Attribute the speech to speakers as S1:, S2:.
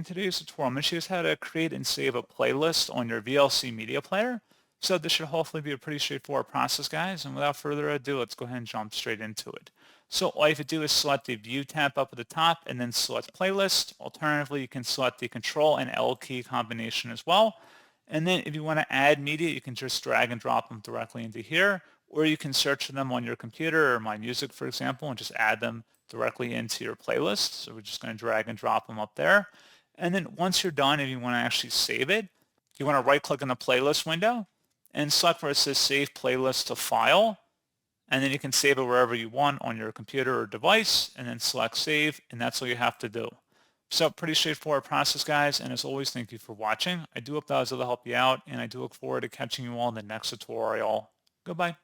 S1: In today's tutorial, I'm going to show you how to create and save a playlist on your VLC Media Player. So this should hopefully be a pretty straightforward process, guys. And without further ado, let's go ahead and jump straight into it. So all you have to do is select the View tab up at the top and then select Playlist. Alternatively, you can select the Control and L key combination as well. And then if you want to add media, you can just drag and drop them directly into here, or you can search for them on your computer or My Music, for example, and just add them directly into your playlist. So we're just going to drag and drop them up there. And then once you're done, if you want to actually save it, you want to right-click on the playlist window and select where it says Save Playlist to File. And then you can save it wherever you want on your computer or device, and then select Save, and that's all you have to do. So pretty straightforward process, guys, and as always, thank you for watching. I do hope that was able to help you out, and I do look forward to catching you all in the next tutorial. Goodbye.